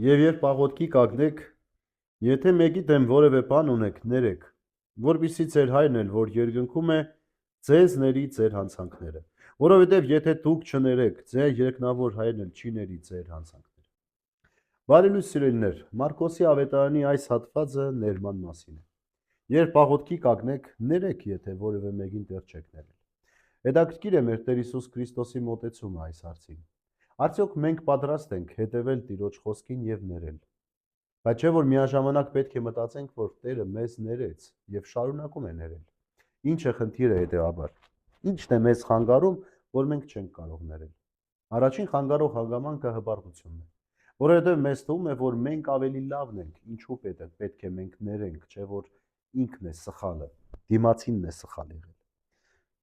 Եվ երբ աղոթքի կանգնեք, եթե մեկի դեմ որևէ բան ունեք, ներեք, որպեսզի ձեր հայրն էլ, որ երկնքում է, ձեզ ների ձեր հանցանքները, որովհետև եթե դուք չներեք, ձեր երկնավոր հայրն էլ չի ների ձեր հանցանքները։ Բարի լույս սիրելիներ, Մարկոսի ավետարանի այս հատվածը ներման մասին է։ Երբ աղոթքի կանգնեք, ներեք, եթե որևէ մեկին դեռ չեք ներել։ Հետաքրքիր է մեր Տեր Հիսուս Քրիստոսի մոտեցումը այս հարցին։ Արդյոք մենք պատրաստ ենք հետևել Տիրոջ խոսքին եւ ներել։ Բայց չէ որ միաժամանակ պետք է մտածենք, որ Տերը մեզ ներեց եւ շարունակում է ներել։ Ինչ է խնդիրը հետեւաբար։ Ինչն է մեզ խանգարում, որ մենք չենք կարող ներել։ Առաջին խանգարող հանգամանքը հպարտությունն է, որովհետև մեզ թվում է, որ մենք ավելի լավն ենք, ինչու պետք է մենք ներենք, չէ որ ինքն է սխալը, դիմացինն է սխալ եղել։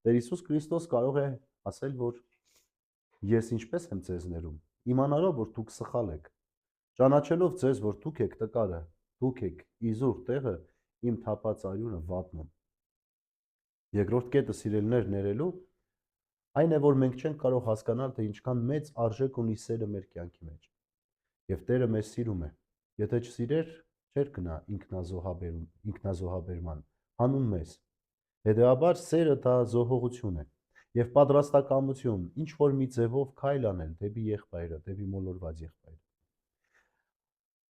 Տեր Հիսուս Քրիստոս կարող է ասել, որ ես ինչպես եմ ձեզ ներում, իմանալով, որ դուք սխալ եք, ճանաչելով ձեզ, որ դուք եք տկարը, դուք եք իզուր տեղը, իմ թափած արյունը վատնում։ Երկրորդ կետը սիրելիներ ներելու այն է, որ մենք չենք կարող հասկանալ, թե ինչքան մեծ արժեք ունի սերը մեր կյանքի մեջ։ Եվ Տերը մեզ սիրում է։ Եթե չսիրեր, չէր գնա ինքնազոհաբերման, հանուն մեզ։ Հետևաբար սերը դա զոհողություն է եւ պատրաստակամություն, ինչ որ մի ձևով քայլ անել դեպի եղբայրը, դեպի մոլորված եղբայրը։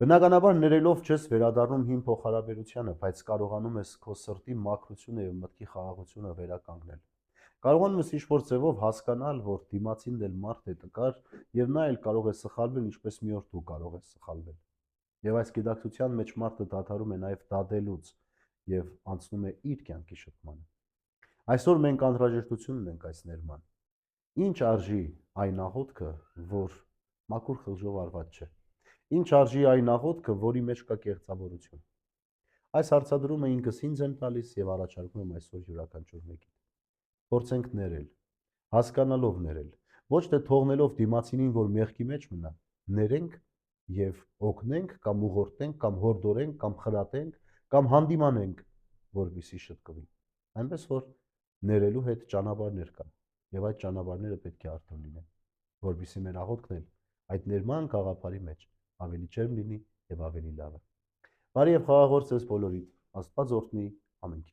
Բնականաբար ներելով չես վերադառնում հին փոխհարաբերությանը, բայց կարողանում ես քո սրտի մաքրությունը եւ մտքի խաղաղությունը վերականգնել։ Կարողանում ես ինչ-որ ձևով հասկանալ, որ դիմացինն էլ մարդ է տկար եւ նա էլ կարող է սխալվել, ինչպես մի օր դու կարող ես սխալվել։ Եվ այս գիտակցության մեջ մարդը դադարում է նաեւ դատելուց եւ անցնում է իր կյանքի շփմանը։ Այսօր մենք անհրաժեշտություն ունենք այս ներման։ Ինչ արժի այն աղոթքը, որ մաքուր խլժով արված չէ։ Ինչ արժի այն աղոթքը, որի մեջ կա կեղծավորություն։ Այս հարցադրումը ինքս ինձ եմ տալիս եւ առաջարկում եմ այսօր յուրաքանչյուր մեկին։ Փորձենք ներել, հասկանալով ներել, ոչ թե թողնելով դիմացինին, որ մեղքի մեջ մնա, ներենք եւ օգնենք կամ ուղղորդենք կամ հորդորենք կամ խրատենք կամ հանդիմանենք, որպեսզի շտկվի։ Այնպես որ ներելու հետ ճանապարհներ կան եւ այդ ճանապարհները պետք է արդար լինեն, որպեսզի մեր աղոթքն էլ այդ ներման գաղափարի մեջ ավելի ջերմ լինի եւ ավելի լավը։ Բարի եւ խաղաղ օր ձեզ բոլորիդ։ Աստված օրհնի ամենքից։